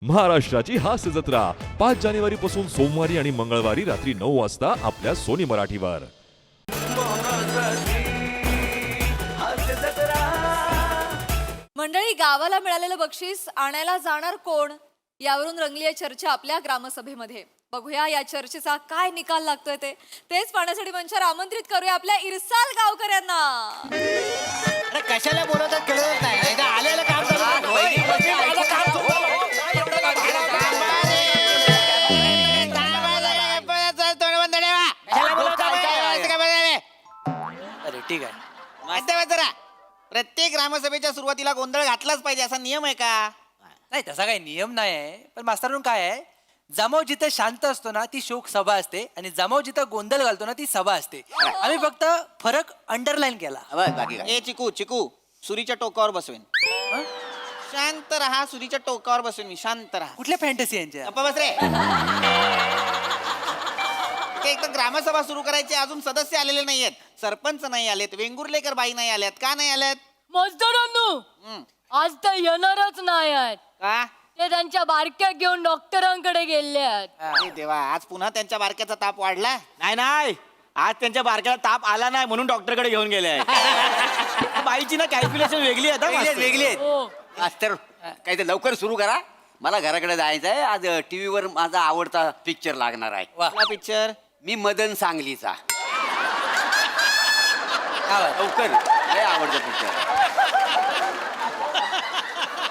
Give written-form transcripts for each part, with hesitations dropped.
महाराष्ट्राची हास्य जत्रा 5 जानेवारी पासून सोमवारी आणि मंगळवारी रात्री 9 वाजता आपल्या सोनी मराठीवर. मंडळी, गावाला मिळालेलं बक्षीस आणायला जाणार कोण यावरून रंगली आहे चर्चा आपल्या ग्रामसभेमध्ये. बघूया या चर्चेचा काय निकाल लागतोय तेच पाहण्यासाठी मंचावर आमंत्रित करूया आपल्या इरसाल गावकऱ्यांना. अरे कशाला बोलवतात कळत नाही. एकदा आलेलं काम करू. अरे ठीक आहे. जरा प्रत्येक ग्रामसभेच्या सुरुवातीला गोंधळ घातलाच पाहिजे असा नियम आहे का? नाही तसा काही नियम नाही आहे, पण मास्तरांनो काय आहे, जमाव जिथं शांत असतो ना ती शोक सभा असते आणि जमाव जिथं गोंधळ घालतो ना ती सभा असते. आम्ही फक्त फरक अंडरलाईन केला. ए चिकू चिकू सुरीच्या टोकावर बसवेन. शांत राहा. सुरीच्या टोकावर बसवेन मी. शांत राहा. कुठल्या फॅन्टसी यांच्या? गप्पा बस रे. एक तर ग्रामसभा सुरू करायची, अजून सदस्य आलेले नाहीयेत. सरपंच नाही आलेत. वेंगुर्लेकर बाई नाही आल्यात. का नाही आल्यात? मजदूरांनो आज तर येणारच नाही आहेत. का? ते त्यांच्या बारक्या घेऊन डॉक्टरांकडे गेले आहेत. अरे देवा, आज पुन्हा त्यांच्या बारक्याचा ताप वाढला. नाही आज त्यांच्या बारक्याला ताप आला नाही म्हणून डॉक्टरकडे घेऊन गेले आहे. बाईची ना कॅल्क्युलेशन वेगळी आहे. वेगळी आहेत. हो मास्तर काही ते लवकर सुरू करा. मला घराकडे जायचं आहे. आज टीव्हीवर माझा आवडता पिक्चर लागणार आहे. कुठला पिक्चर? मी मदन सांगलीचा. लवकर. लय आवडतं पिक्चर.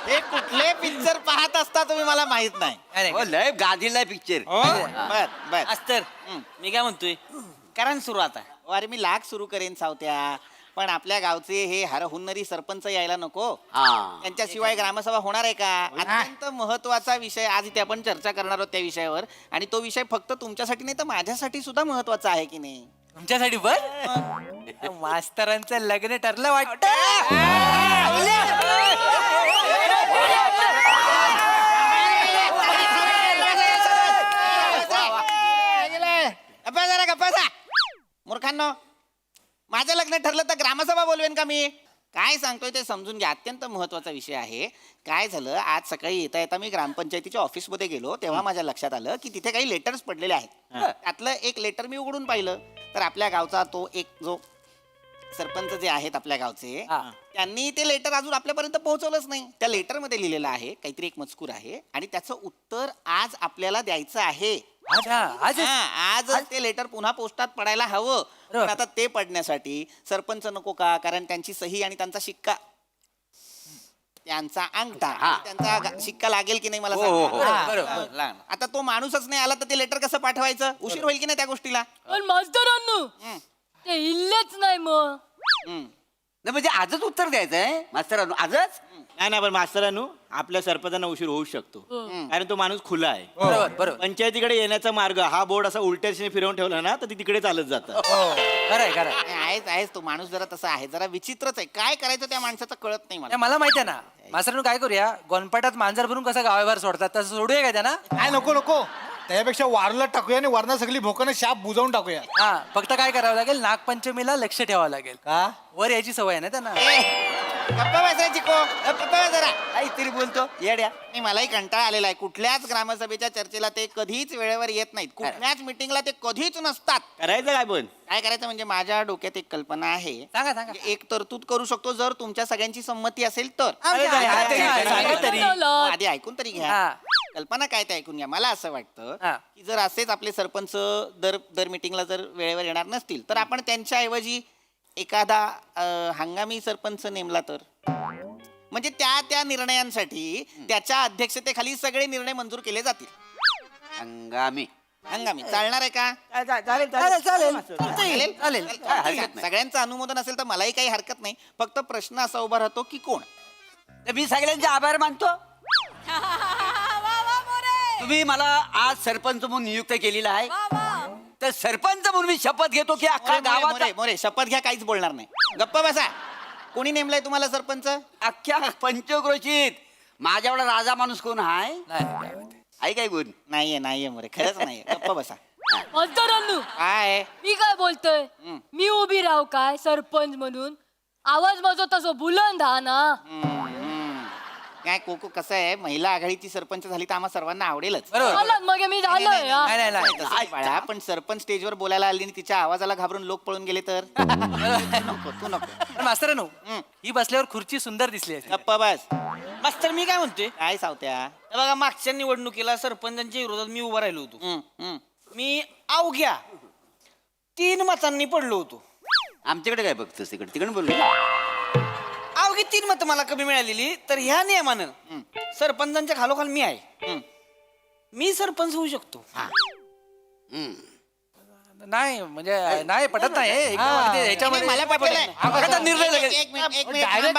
हे कुठले पिक्चर पाहत असता तुम्ही मला माहित नाही. अरे हो, लय गादीला पिक्चर. बर बर. मास्तर मी काय म्हणतोय कारण सुरू आता. अरे मी लाख सुरू करेन सावत्या, पण आपल्या गावचे हे हरहुन्नरी सरपंच यायला नको. हा त्यांच्याशिवाय ग्रामसभा होणार आहे का? अत्यंत महत्वाचा विषय आज इथे आपण चर्चा करणार आहोत त्या विषयावर. आणि तो विषय फक्त तुमच्यासाठी नाही तर माझ्यासाठी सुद्धा महत्वाचा आहे की नाही? तुमच्यासाठी बर मास्तरांचं लग्न ठरलं वाटत. मूर्खांनो, माझं लग्न ठरलं तर ग्रामसभा बोलवेन का मी? काय सांगतोय ते समजून घ्या. अत्यंत महत्वाचा विषय आहे. काय झालं, आज सकाळी येता येता मी ग्रामपंचायतीच्या ऑफिसमध्ये गेलो तेव्हा माझ्या लक्षात आलं की तिथे काही लेटर्स पडलेले आहेत. त्यातलं एक लेटर मी उघडून पाहिलं तर आपल्या गावचा तो एक जो सरपंच जे आहेत आपल्या गावचे, त्यांनी ते लेटर अजून आपल्यापर्यंत पोहोचवलंच नाही. त्या लेटरमध्ये लिहिलेलं आहे काहीतरी एक मजकूर आहे आणि त्याचं उत्तर आज आपल्याला द्यायचं आहे. आज आज ते लेटर पुन्हा पोस्टात पडायला हवं. पण आता ते पडण्यासाठी सरपंच नको का? कारण त्यांची सही आणि त्यांचा शिक्का, त्यांचा अंगठा आणि त्यांचा शिक्का लागेल की नाही मला सांगा. आता तो माणूसच नाही आला तर ते लेटर कसं पाठवायचं? उशीर होईल की नाही त्या गोष्टीला? पण मजदूरांनो ते इल्लेच नाही मग. नाही म्हणजे आजच उत्तर द्यायचं आहे मास्तरांनो. आजच नाही पण मास्तरांनो आपल्या सरपंचांना उशीर होऊ शकतो कारण तो माणूस खुला आहे. बरोबर. पंचायतीकडे येण्याचा मार्ग हा बोर्ड असा उलट्या दिशेने फिरवून ठेवला ना तर ती तिकडे चालत जातात. खरंय. आहेच तो माणूस जरा तसा आहे, जरा विचित्रच आहे. काय करायचं त्या माणसाचं कळत नाही मला. मला माहिती आहे ना मास्तरांनो. काय करूया, गोनपाटात मांजर भरून कसं गावाबाहेर सोडतात तसं सोडूया का त्यांना? काय नको त्यापेक्षा वारला टाकूया आणि वरना सगळी भोकानं शाप बुजवून टाकूया. हा, फक्त काय करावं लागेल, नागपंचमीला लक्ष ठेवावं लागेल. का? वर यायची सवय आहे ना त्यांना. गप्पा बस चिको, गप्पा बस जरा. काहीतरी बोलतो येड्या. नाही, मलाही कंटाळा आलेला आहे. कुठल्याच ग्रामसभेच्या चर्चेला ते कधीच वेळेवर येत नाहीत. कुठल्याच मिटिंगला ते कधीच नसतात. करायचं काय पण? काय करायचं म्हणजे माझ्या डोक्यात एक कल्पना आहे. सांगा. म्हणजे एक तरतूद करू शकतो जर तुमच्या सगळ्यांची संमती असेल तर. सांगा तरी. आधी ऐकून तरी घ्या. कल्पना काय ते ऐकून घ्या. मला असं वाटतं की जर असेच आपले सरपंच दर मीटिंगला जर वेळेवर येणार नसतील तर आपण त्यांच्याऐवजी एखादा हंगामी सरपंच नेमला तर, म्हणजे त्या निर्णयांसाठी त्याच्या अध्यक्षतेखाली सगळे निर्णय मंजूर केले जातील. हंगामी चालणार आहे का? चालेल. सगळ्यांचं अनुमोदन असेल तर मलाही काही हरकत नाही. फक्त प्रश्न असा उभा राहतो की कोण? तर मी सगळ्यांचे आभार मानतो. तुम्ही मला आज सरपंच म्हणून नियुक्त केलेला आहे. तर सरपंच म्हणून मी शपथ घेतो की अख्खा गावात मोरे शपथ घ्या, काहीच बोलणार नाही. गप्पा बसा. कोणी नेमलाय तुम्हाला सरपंच? अख्ख्या पंचक्रोशीत माझ्या एवढा राजा माणूस कोण आहे? आहे काय गुण? नाहीये मोरे, खरंच नाहीये. गप्पा बसा. मजदूरांनो काय मी काय बोलतोय, मी उभी राहू काय सरपंच म्हणून? आवाज माझा तसो बुलंद हा ना. काय कोको कसं आहे, महिला आघाडीची सरपंच झाली तर आम्हा सर्वांना आवडेलच. बरोबर झालं मग मी झालोय हा. नाही नाही नाही तसं नाही बाळा, पण सरपंच स्टेजवर बोलायला आली आणि तिच्या आवाजाला घाबरून लोक पळून गेले तर तू नको. पण मास्तरांनो ही बसल्यावर खुर्ची सुंदर दिसली असती. गप्पा बस. मास्तर मी काय म्हणतोय काय सावत्या? हे बघा, मागच्या निवडणुकीला सरपंचांच्या विरोधात मी उभा राहिलो होतो. हम्म, हम्म. मी अवघ्या 3 मतांनी पडलो होतो. आमच्याकडे काय बघतोस तिकडे तिकडे बोलू. अवघी 3 मतं मला कमी मिळालेली, तर ह्या नियमानं सरपंचांच्या खालोखाल मी आहे. मी सरपंच होऊ शकतो. नाही म्हणजे नाही पटत नाही हे. एकदम अगदी ह्याच्यामध्ये मला पटलेलं आहे. आता निर्णय लगेच. एक मिनिट Direct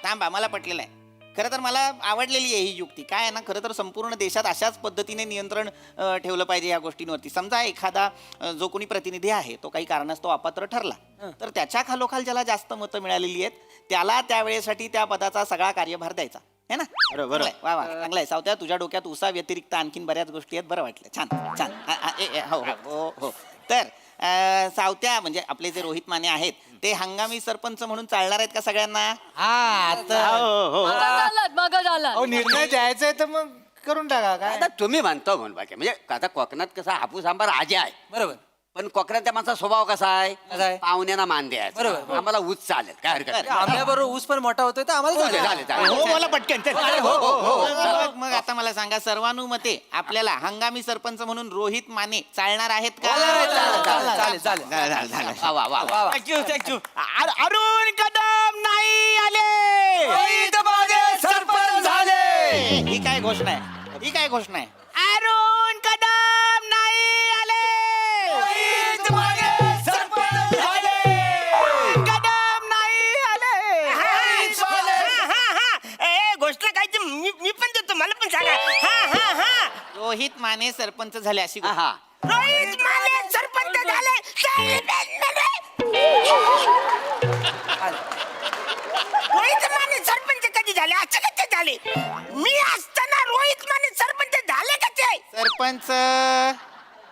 थांबा. मला पटलेलं आहे. खरं तर मला आवडलेली आहे ही युक्ती. काय आहे ना, खरं तर संपूर्ण देशात अशाच पद्धतीने नियंत्रण ठेवलं पाहिजे या गोष्टींवरती. समजा एखादा जो कोणी प्रतिनिधी आहे तो काही कारणास्तव अपात्र ठरला, तर त्याच्या खालोखाल ज्याला जास्त मतं मिळालेली आहेत त्याला त्यावेळेसाठी त्या पदाचा सगळा कार्यभार द्यायचा है ना. बरोबर. वा चांगला आहे सावत्या. तुझ्या डोक्यात उसा व्यतिरिक्त आणखीन बऱ्याच गोष्टी आहेत. बरं वाटलं. छान. हो. तर सावत्या म्हणजे आपले जे रोहित माने आहेत ते हंगामी सरपंच म्हणून चालणार आहेत का सगळ्यांना? मग झालं अहो निर्णय द्यायचा आहे तर मग करून टाका. काय आता तुम्ही म्हणतो म्हणून बाकी म्हणजे आता कोकणात कसा हापूस आंबा राजा आहे, बरोबर पण कोकणात माणसा स्वभाव कसा कसा आहे? आहे, पाहुण्यांना मान द्यायचा. बरोबर. आम्हाला ऊस चालेल, काय हरकत नाही. आंब्याबरोबर ऊस पण मोठा होतोय तर आम्हाला चालेल. चालेल, चालेल. हो मला पटकन चल. मग आता मला सांगा, सर्वानुमते आपल्याला हंगामी सरपंच म्हणून रोहित माने चालणार आहेत का? चालेल चालेल झालं. वा, वा, वा, वा. थँक्यू. अरुण कदम नाही आले. सरपंच झाले. ही काय घोषणा आहे? अरुण कदम नाही आले. सरपंच झाले. कदम नाही आले. घोषणा काय मी पण देतो, मला पण सांगा. रोहित माने सरपंच झाले अशी घोषणा. हा. रोहित माने सरपंच झाले. रोहित माने सरपंच कधी झाले? असं कसे झाले? मी असताना रोहित माने सरपंच झाले कसे? सरपंच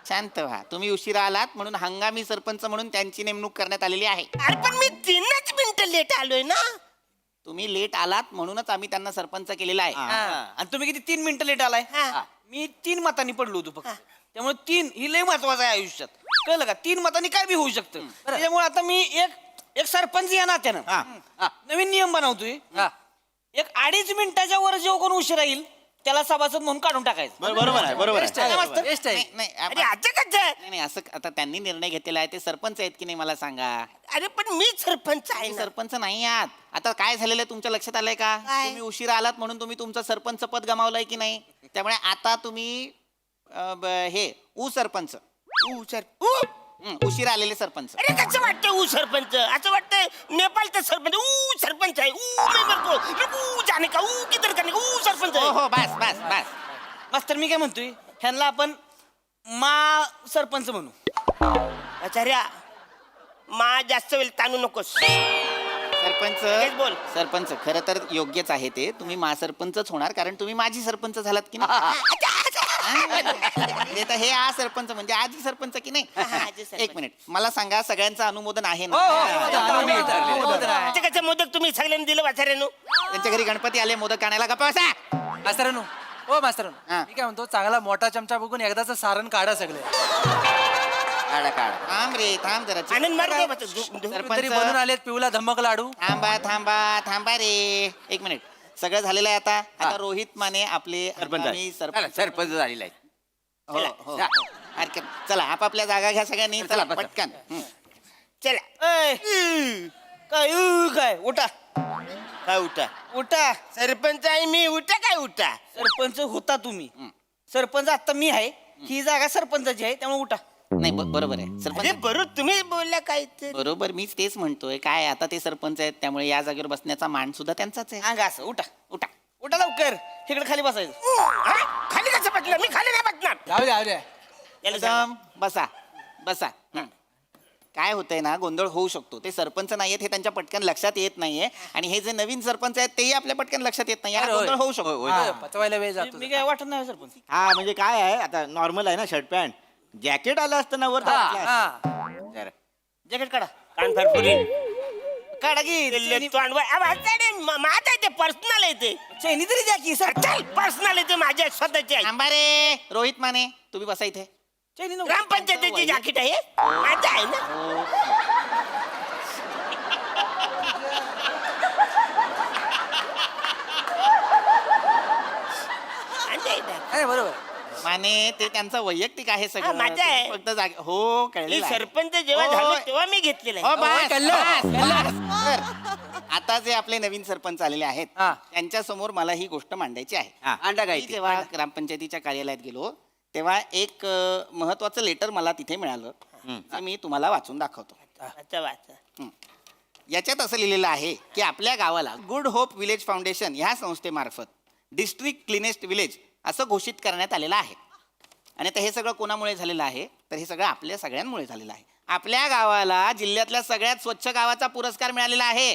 शांत व्हा. तुम्ही उशिरा आलात म्हणून हंगामी सरपंच म्हणून त्यांची नेमणूक करण्यात आलेली आहे. अरे पण मी 3च मिनिटं लेट आलोय ना. तुम्ही लेट आलात म्हणूनच आम्ही त्यांना सरपंच केलेला आहे. आणि तुम्ही किती 3 मिनिटं लेट आलाय? मी 3 मतांनी पडलो होतो फक्त. त्यामुळे 3 ही लय महत्वाचं आहे आयुष्यात. कळलं का? 3 मतांनी काय बी होऊ शकतं. त्यामुळे आता मी एक सरपंच या नात्यानं नवीन नियम बनवतोय. एक 2.5 मिनिटाच्या वर जो कोण उशीर येईल त्याला सभासद म्हणून काढून टाकायचं. बरोबर आहे. Best आहे. अरे असं कसं? नाही असं आता त्यांनी निर्णय घेतलेला आहे. ते सरपंच आहेत की नाही मला सांगा. अरे पण मी सरपंच आहे तुम्ही ना. सरपंच नाही आहात. आता काय झालेलं आहे तुमच्या लक्षात आलंय का? काय? तुम्ही उशिरा आलात म्हणून तुम्ही तुमचं सरपंच पद गमावलंय की नाही. त्यामुळे आता तुम्ही हे सरपंच उशिरा आलेले सरपंच. अरे कसं वाटतं ऊ सरपंच? असं वाटतं नेपाळचं सरपंच सरपंच आहे. जाणे का किधर करणे सरपंच आहे. हो बस मास्तर मी काय म्हणतोय, ह्यांना आपण सरपंच म्हणू. आचार्या जास्त वेळ ताणू नकोस. तेच बोल. सरपंच खरं तर योग्यच आहे ते. तुम्ही सरपंचच होणार कारण तुम्ही माझी सरपंच झालात की नाही. हे सरपंच म्हणजे आजी सरपंच की नाही. एक मिनिट मला सांगा, सगळ्यांचं अनुमोदन आहे ना? कसं मोदक तुम्ही सगळ्यांनी दिलं आचार्यानो? त्यांच्या घरी गणपती आले मोदक आणायला गप्पा बसा. मास्तरांनो मास्तरांनो हा. मी काय म्हणतो, चांगला मोठा चमचा बघून एकदाच सारण काढा सगळे. काढा. थांब जरा. आनंद मार्ग तरी बनून आलेत पिऊला धम्मक लाडू. थांबा रे. एक मिनिट. सगळं झालेलं आहे आता रोहित माने आपले हंगामी सरपंच झालेला आहे. हो. चला आपापल्या जागा घ्या सगळ्यांनी. चला पटकन. चला. काय उठा. काय उठा सरपंच आहे मी. उठा. सरपंच होता तुम्ही. सरपंच आता मी आहे. ही जागा सरपंचाची आहे त्यामुळे उठा. नाही बरोबर आहे सरपंच. बरोबर तुम्ही बोलल्या काय ते. बरोबर मीच तेच म्हणतोय. काय आता ते सरपंच आहेत त्यामुळे या जागेवर बसण्याचा मान सुद्धा त्यांचाच आहे. अंगा असं उठा लवकर. इकडे खाली बसायचं. खाली कसं बसलं? मी खाली नाही बसणार. जाऊ द्या. एकदम बसा. काय होतंय ना, गोंधळ होऊ शकतो. ते सरपंच नाहीयेत हे त्यांच्या पटकन लक्षात येत नाहीये आणि हे जे नवीन सरपंच आहेत तेही आपल्या पटकन लक्षात येत नाही. गोंधळ होऊ शकतो. पचवायला वेळ जातो. मी काय वाटत नाही सरपंच. हा म्हणजे काय आहे, आता नॉर्मल आहे ना शर्ट पॅन्ट. जॅकेट आलं असतं ना वर. जॅकेट काढा. कान फडफडी. काढा की माझं ते पर्सनल आहे ते चैनी तरी द्या की सर चल पर्सनल आहे ते माझ्या स्वतःचे आहे. थांबा रे रोहित माने तुम्ही बसा इथे. चैनी नको. ग्रामपंचायतीची जाकीट आहे माझं आहे ना. माझं आहे ना. आहे बरोबर. माने ते त्यांचं वैयक्तिक आहे हा, सगळं. माझं आहे. तुम्ही फक्त हो मी कळलेलं आहे. सरपंच जेव्हा हो, झालो हो. तेव्हा मी घेतलेलं हो, आहे. बस, कळलं, बस. तर, आता जे आपले नवीन सरपंच आलेले आहेत हा. त्यांच्या समोर मला ही गोष्ट मांडायची आहे. हा, अंडा मी गायची. जेव्हा ग्रामपंचायतीच्या कार्यालयात गेलो तेव्हा एक महत्वाचं लेटर मला तिथे मिळालं. ते मी तुम्हाला वाचून दाखवतो. अच्छा वाचा. याच्यात असं लिहिलेलं आहे की आपल्या गावाला गुड होप विलेज फाउंडेशन ह्या संस्थेमार्फत डिस्ट्रिक्ट क्लिनेस्ट विलेज असं घोषित करण्यात आलेलं आहे. आणि आता हे सगळं कोणामुळे झालेलं आहे तर हे सगळं आपल्या सगळ्यांमुळे झालेलं आहे. आपल्या गावाला जिल्ह्यातल्या सगळ्यात स्वच्छ गावाचा पुरस्कार मिळालेला आहे.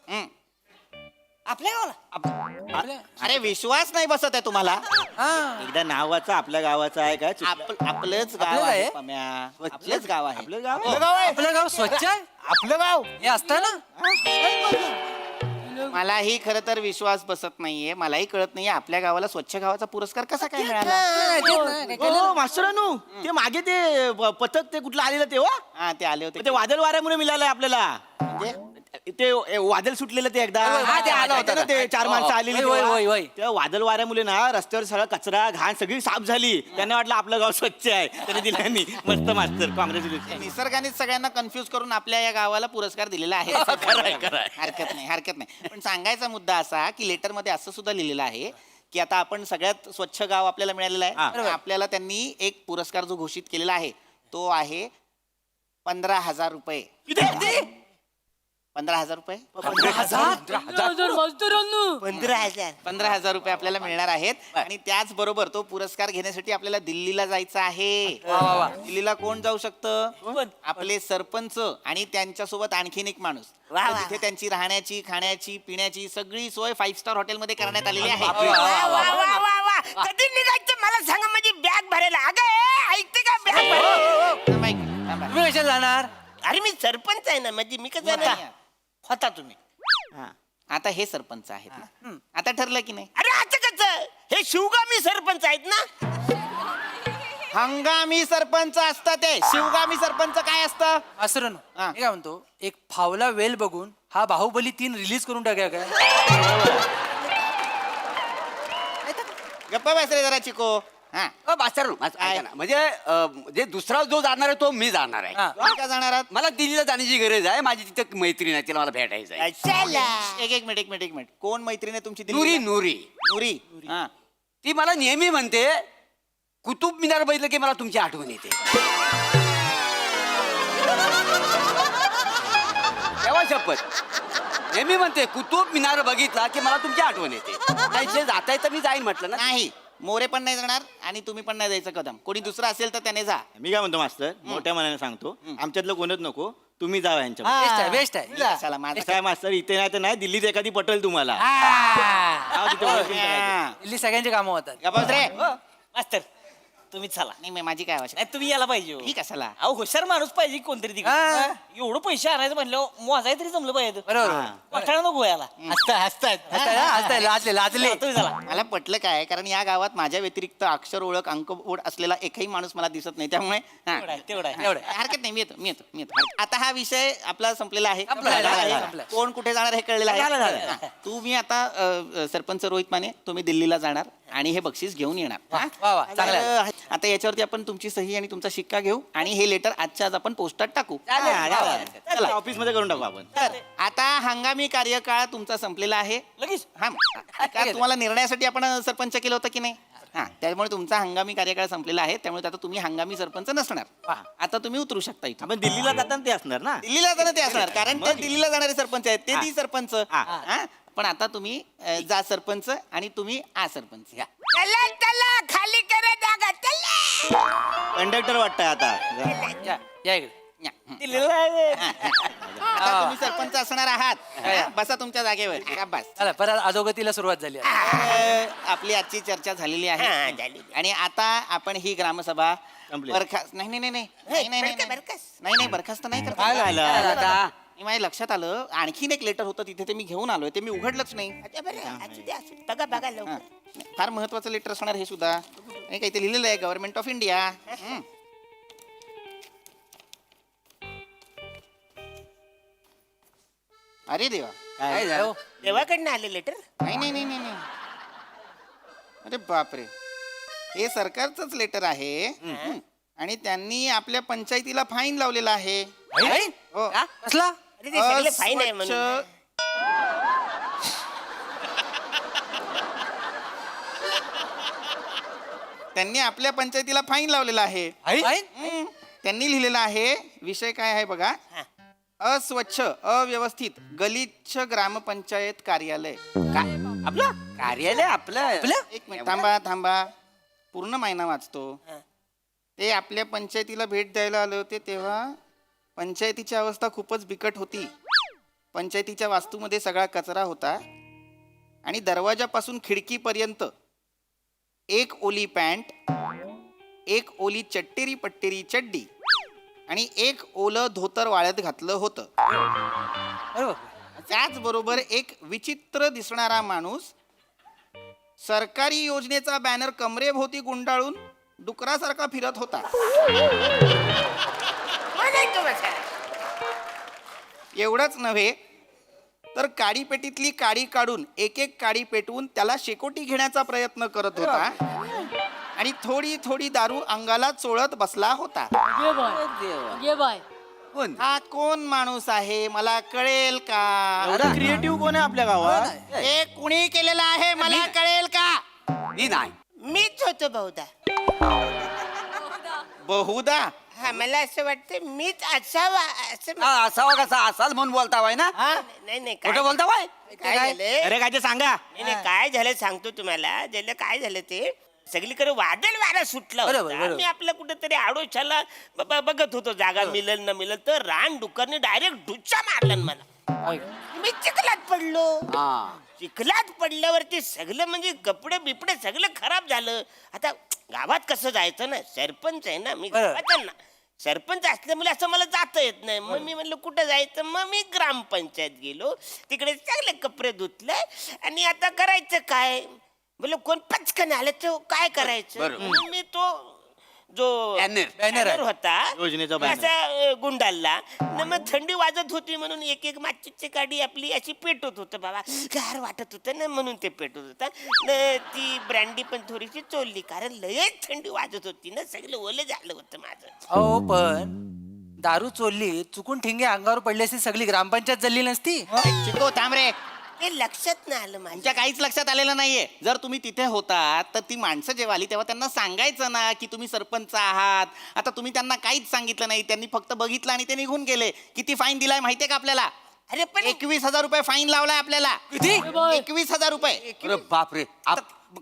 हं. आपल्या गावाला अरे विश्वास नाही बसत आहे तुम्हाला. एकदा नावाचं आपल्या गावाचं आहे काय आपलंच गाव आपलंच आहे आहे? पम्या. आपलंच गाव आहे. आपलं गाव आपलं गाव आहे आपलं गाव स्वच्छ आहे आपलं गाव हे असतं ना. मलाही खरं तर विश्वास बसत नाहीये. मलाही कळत नाहीये आपल्या गावाला स्वच्छ गावाचा पुरस्कार कसा काय मिळाला. हो मास्तरानू ते मागे ते पथक ते कुठलं आलेलं तेव्हा हा ते आले होते. ते वादळ वाऱ्यामुळे मिळालंय आपल्याला म्हणजे ते वादळ सुटलेलं ते एकदा हा, ते आलं होतं ना ते चार माणसं आलेली होय, होय, होय. तेव्हा. त्या वादळ वाऱ्यामुळे ना रस्त्यावर सगळा कचरा घाण सगळी साफ झाली. त्यांना वाटलं आपलं गाव स्वच्छ आहे त्याने दिल्यानी मस्त मास्तर कॉंग्रॅच्युलेशन. निसर्गाने सगळ्यांना कन्फ्युज करून आपल्या या गावाला पुरस्कार दिलेला आहे. हरकत नाही हरकत नाही. पण सांगायचा मुद्दा असा की लेटर मध्ये असं सुद्धा लिहिलेलं आहे की आता आपण सगळ्यात स्वच्छ गाव आपल्याला मिळालेलं आहे. तर आपल्याला त्यांनी एक पुरस्कार जो घोषित केलेला आहे तो आहे 15,000 रुपये. 15,000 रुपये. 15,000 मास्तरांनो 15,000. 15,000 रुपये आपल्याला मिळणार आहेत. आणि त्याचबरोबर तो पुरस्कार घेण्यासाठी आपल्याला दिल्लीला जायचं आहे. दिल्लीला कोण जाऊ शकतं. आपले सरपंच आणि त्यांच्यासोबत आणखीन एक माणूस. वा, वा. तिथे त्यांची राहण्याची खाण्याची पिण्याची सगळी सोय 5 स्टार हॉटेलमध्ये करण्यात आलेली आहे. वा वा वा वा वा. कधी निघायचं मला सांगा माझी बॅग भरायला. अगं ऐकते का बॅग भरायला. थांबा एक मिनिट, थांबा. तुम्ही कशाला जाणार. अरे मी सरपंच आहे ना म्हणजे मी कसं जाणार? होता तुम्ही आता हे सरपंच आहेत ना. आता ठरलं की नाही. अरे आता कसं हे शिवगामी सरपंच आहेत ना. हंगामी सरपंच असतं ते. शिवगामी सरपंच काय असतं. असं हा. मी काय म्हणतो एक फावला वेल बघून हा बाहुबली 3 रिलीज करून टाकूया काय. गप्पा बस रे जरा चिको. हा मास्तर ऐका ना, म्हणजे जे दुसरा जो जाणार आहे तो मी जाणार आहे. हा. तुम्ही का जाणार आहात. मला दिल्लीला जाण्याची गरज आहे. माझी तिथे मैत्रीण आहे तिला मला भेटायचं आहे. एक मिनिट कोण मैत्रीण आहे तुमची नुरी दिल्लीला? नुरी नुरी. हा ती मला नेहमी म्हणते कुतुब मिनार बघितलं की मला तुमची आठवण येते. तेव्हा शपथ नेहमी म्हणते कुतुब मिनार बघितला की मला तुमची आठवण येते. नाही जे जाता तर मी जाईन म्हटलं ना. नाही मोरे पण नाही जाणार आणि तुम्ही पण नाही जायचं कदम. कोणी दुसरं असेल तर त्याने जा. मी काय म्हणतो मास्तर मोठ्या मनाने सांगतो आमच्यातलं कोणच नको तुम्ही जावा यांच्या बेस्ट आहे बेस्ट मी आहे. कशाला माझं काय मास्तर इथे नाही तर नाही दिल्लीत एखादी पटेल तुम्हाला जावा तिथे ओळखीन करायचं. हा. दिल्ली सगळ्यांची कामं होतात. गप्पा बस रे. मास्तर तुम्ही चला नाही माझी काय आवश्यक. नाही तुम्ही याला पाहिजे हो. मी कशाला. अहो हुशार माणूस पाहिजे कोणतरी तिकडे. हा. एवढं पैसे आणायचं म्हणलं मोजाय तरी जमलं पाहिजे. बरोबर पठाळ नको याला. हसतायत हसताय लाजले लाजले. तुम्ही चला. मला पटलं काय कारण या गावात माझ्या व्यतिरिक्त अक्षर ओळख अंक ओढ असलेला एकही माणूस मला दिसत नाही. त्यामुळे हा. तेवढा आहे. एवढं हरकत नाही. मी येतो. आता हा विषय आपला संपलेला आहे. संपलाय. कोण कुठे जाणार हे कळलेलं झालं, आहे. झालं. हा. तुम्ही आता सरपंच रोहित माने तुम्ही दिल्लीला जाणार आणि हे बक्षीस घेऊन येणार. हा? वा, वा, चांगलं आहे. तर आता याच्यावरती आपण तुमची सही आणि तुमचा शिक्का घेऊ आणि हे लेटर आजच्या आज आपण पोस्टात टाकू. चला ऑफिसमध्ये करून टाकू आपण. तर आता हंगामी कार्यकाळ तुमचा संपलेला आहे. लगेच हा का तुम्हाला निर्णयासाठी आपण सरपंच केलं होतं की नाही. हा त्यामुळे तुमचा हंगामी कार्यकाळ संपलेला आहे. त्यामुळे आता तुम्ही हंगामी सरपंच नसणार. आता तुम्ही उतरू शकता इथं. आपण दिल्लीला जाताना ते असणार ना. दिल्लीला जाणं ते असणार कारण ते दिल्लीला जाणारे सरपंच आहेत. ते ती सरपंच. हा? पण आता तुम्ही जा सरपंच आणि तुम्ही आ सरपंच घ्या. चला चला खाली करा जागा चला. कंडक्टर वाटतंय आता या इकडे. या. दिलेलं आहे. आता तुम्ही सरपंच असणार आहात. हा? बसा तुमच्या जागेवर. का बस. चला परत अधोगतीला सुरुवात झाली आहे. आपली आजची चर्चा झालेली हा, आहे झाली. आणि आता आपण ही ग्रामसभा संपली. बरखास्त नाही बरखास्त. बरखास्त नाही करता. काय झालं आता माझ्या लक्षात आलं आणखीन एक लेटर होतं तिथे ते मी घेऊन आलोय ते मी उघडलंच नाही अच्छा बरं असू दे असू दे. बघा बघा लवकर हा. फार महत्वाचं लेटर असणार हे सुद्धा आणि काही ते लिहिलेलं आहे गव्हर्नमेंट ऑफ इंडिया. अरे देवा काय झालं? देवाकडनं आले लेटर नाही नाही नाही नाही नाही. अरे बापरे हे सरकारचंच लेटर आहे आणि त्यांनी आपल्या पंचायतीला फाईन लावलेला आहे. हो. कसला अरे ते सगळे फाईन आहे म्हणून अस्वच्छ- त्यांनी आपल्या पंचायतीला फाईन लावलेला आहे. फाईन? त्यांनी लिहिलेला आहे विषय काय आहे बघा. अस्वच्छ अव्यवस्थित गलिच्छ ग्रामपंचायत कार्यालय. आपलं कार्यालय आपलं एक मिनिट थांबा पूर्ण महिना वाचतो. ते आपल्या पंचायतीला भेट द्यायला आले होते तेव्हा पंचायतीची अवस्था खूपच बिकट होती. पंचायतीच्या वास्तूमध्ये सगळा कचरा होता आणि दरवाजापासून खिडकीपर्यंत एक ओली पॅन्ट, एक ओली चट्टेरी पट्टेरी चड्डी आणि एक ओलं धोतर वाळत घातलं होतं. अरे बापरे. त्याचबरोबर एक विचित्र दिसणारा माणूस सरकारी योजनेचा बॅनर कमरेभोवती गुंडाळून डुकरासारखा फिरत होता. म्हणायचं बसा. एवढंच नव्हे तर काडीपेटीतली काडी काढून एक एक काडी पेटवून त्याला शेकोटी घेण्याचा प्रयत्न करत होता आणि थोडी थोडी दारू अंगाला चोळत बसला होता. ये बाय कोण हा कोण माणूस आहे मला कळेल का? क्रिएटिव्ह कोण आहे आपल्या गावात? हे कुणी केलेलं आहे मला कळेल का? मी नाही. मीच होतो बहुधा. बहुधा हा मला असं वाटतं मीच असावा असं असावा कसा असाल म्हणून बोलता वाय ना नाही नाही कुठं काय बोलता वाय काय झालं अरे काय ते सांगा. नाही नाही, काय झालं सांगतो तुम्हाला. ज्याला काय झालं ते सगळीकडे वादळ वारा सुटला बरोबर, होता. बरोबर. मी आपलं कुठेतरी आडोशाला बघत होतो जागा मिळेल न मिळेल तर रान डुकरने डायरेक्ट डुच्चा मारला न मला. मी चिखलात पडलो. चिखलात पडल्यावरती सगळं म्हणजे कपडे बिपडे सगळं खराब झालं. आता गावात कसं जायचं ना सरपंच आहे ना मी बरोबर. गावाचा ना सरपंच असल्यामुळे असं मला जाता येत नाही. मग मी म्हणलं कुठं जायचं मग मी ग्रामपंचायत गेलो. तिकडे चांगले कपडे धुतले आणि आता करायचं काय बोल कोण पचकन आलं तर काय करायचं. बरोबर. म्हणून मी तो जो Banner. बॅनर होता योजनेचा banner. असा गुंडाळला न मग थंडी वाजत होती म्हणून एक एक माचीची गाडी आपली अशी पेटत होतं बाबा गार वाटत होतं ना म्हणून ते पेटत होतं न ती ब्रँडी पण थोडीशी चोलली कारण लयच थंडी वाजत होती ना सगळं ओलं झालं होतं माझं. अहो पण दारू चोरली चुकून ठिंगे अंगावर पडली असती सगळी ग्रामपंचायत जल्ली नसती. चिको थांब रे. ते लक्षात नाही आलं माझ्या. तुमच्या काहीच लक्षात आलेलं नाहीये. जर तुम्ही तिथे होतात तर ती माणसं जेव्हा आली तेव्हा त्यांना सांगायचं ना की तुम्ही सरपंच आहात. आता तुम्ही त्यांना काहीच सांगितलं नाही. त्यांनी फक्त बघितलं आणि ते निघून गेले. किती फाईन दिलाय माहितीये का आपल्याला? अरे पण 21,000 रुपये फाईन लावलाय आपल्याला. किती? 21,000 रुपये. अरे बापरे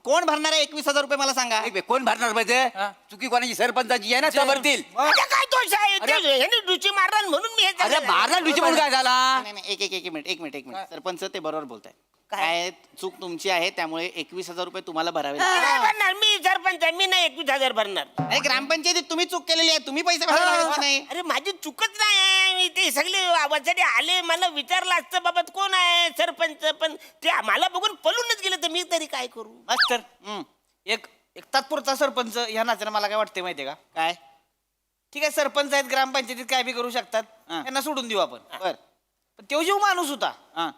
कोण भरणार आहे 21,000 रुपये मला सांगा? कोण भरणार पाहिजे चुकी कोणाची सरपंचाची आहे ना त्या भरतील. आता काय दोष आहे ते ह्याने डुची मारला म्हणून मी हे अरे सगळं- बारा डुची म्हणून काय झाला नाही नाही एक मिनिट सरपंच ते बरोबर बोलताय. काय चूक तुमची आहे त्यामुळे 21,000 रुपये तुम्हाला भरावे लागतील. नाही भरणार मी सरपंच आहे मी नाही 21,000 भरणार. नाही ग्रामपंचायतीत तुम्ही चूक केलेली आहे. तुम्ही पैसे भरावे लागत की नाही? अरे माझी चुकच नाही आहे. मी ते सगळे आवाजाने आले मला विचारलं असतं बाबत कोण आहे सरपंच पण ते मला बघून पळूनच गेलं तर मी तरी काय करू. मास्तर हं. एक एक तात्पुरता सरपंच ह्या नात्यानं मला काय वाटतंय माहितीये का काय ठीक आहे सरपंच आहेत ग्रामपंचायतीत काय बी करू शकतात हा. त्यांना सोडून देऊ आपण बर पण तो जो माणूस होता हा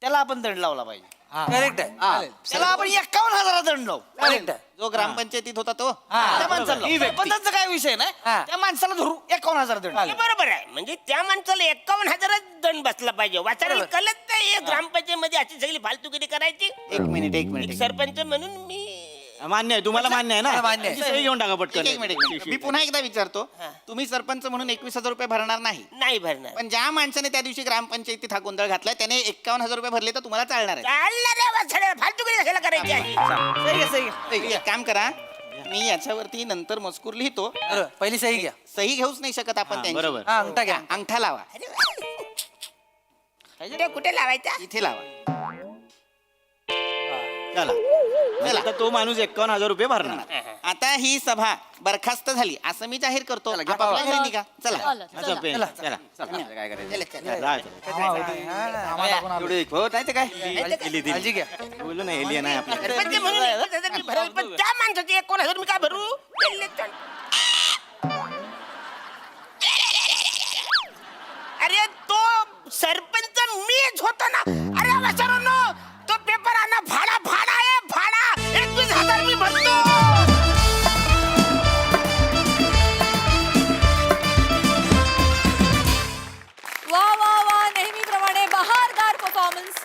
त्याला आपण दंड लावला पाहिजे. करेक्ट आहे चालेल. त्याला आपण 51,000 दंड लावू. करेक्ट आहे. जो ग्रामपंचायतीत होता तो. त्या माणसाला लावू. सरपंचाचा काय विषय नाही हा. त्या माणसाला धरू 51,000 दंड. हे बरोबर आहे म्हणजे त्या माणसाला 51,000 दंड बसला पाहिजे. वाचायला कळत नाही ग्रामपंचायत मध्ये अशी सगळी फालतुगिरी करायची. एक मिनिट सरपंच म्हणून मी मान्य आहे तुम्हाला मान्य आहे ना मला मान्य आहे. त्याची सही घेऊन टाका पटकन. एक मिनिट मी पुन्हा एकदा विचारतो. तुम्ही सरपंच म्हणून 21,000 रुपये भरणार नाही. नाही भरणार. पण ज्या माणसाने त्या दिवशी ग्रामपंचायतीत हा गोंधळ घातलाय त्याने 51,000 रुपये भरले तर तुम्हाला चालणार आहे. चालणार आहे वाचायला फालतुगिरी कशाला करायची आहे? सही घे, सही घे. एक काम करा मी याच्यावरती नंतर मजकूर लिहितो. बरोबर. पहिली सही घ्या. सही घेऊच नाही शकत आपण त्यांची. बरोबर. हा अंगठा घ्या. अंगठा लावा. अरे वा. कुठे लावायचा इथे लावा. चला आता तो माणूस 51,000 रुपये भरणार. आता ही सभा बरखास्त झाली असं मी जाहीर करतो. आपापल्या घरी निघा. चला चला, चला. चला काय करायचं एवढे हो नाही ते काय काळजी घ्या. बोललो ना एलियन आहे आपल्याकडे. सरपंच म्हणून 1,000 मी भरावे, पण त्या माणसाचे 1,000 मी काय भरू? अरे तो सरपंच मीच होतो ना. अरे वासरांनो, तो पेपर आणा. भाडा भाडा आहे भाडा. 21,000 मी भरतो. वा वा वा, नेहमीप्रमाणे बहारदार परफॉर्मन्स.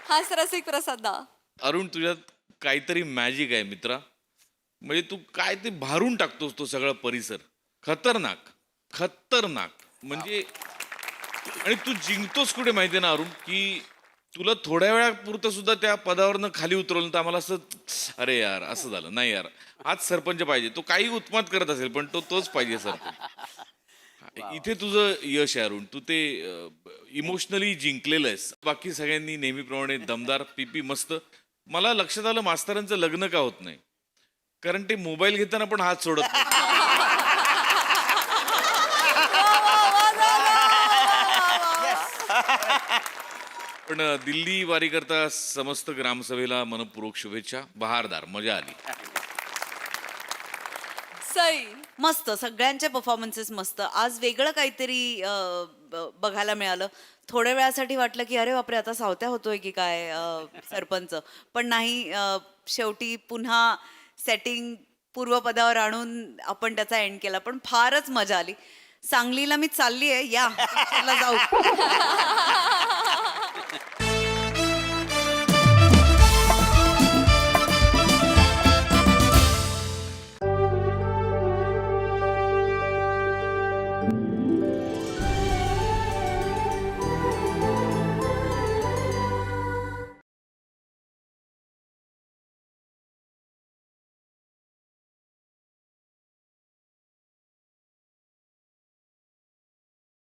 हाच रसिक प्रसाद दा. अरुण, तुझ्यात काहीतरी मॅजिक आहे मित्रा. म्हणजे तू काय ते भारून टाकतोस तो सगळा परिसर. खतरनाक खतरनाक. म्हणजे आणि तू जिंकतोस कुठे माहितीये ना अरुण, की तुला थोड्या वेळापुरतं सुद्धा त्या पदावरनं खाली उतरवलं तर आम्हाला असं अरे यार असं झालं. नाही यार, आज सरपंच पाहिजे. तो काही उत्मात करत असेल पण तोच पाहिजे सरपंच. इथे तुझं यश आहे अरुण. तू ते इमोशनली जिंकलेलं आहेस. बाकी सगळ्यांनी नेहमीप्रमाणे दमदार पीपी मस्त. मला लक्षात आलं मास्तरांचं लग्न का होत नाही, कारण ते मोबाईल घेताना पण हात सोडत नाही. पण दिल्ली वारी करता समस्त ग्रामसभेला मनपूर्वक शुभेच्छा. बहारदार, मजा आली. सई. मस्त, सगळ्यांचे परफॉर्मन्सेस मस्त. आज वेगळं काहीतरी बघायला मिळालं. थोड्या वेळासाठी वाटलं की अरे बापरे आता सावत्या होतोय की काय सरपंच, पण नाही. शेवटी पुन्हा सेटिंग पूर्वपदावर आणून आपण त्याचा एंड केला. पण फारच मजा आली. सांगलीला मी चालली आहे, या पिक्चरला जाऊ.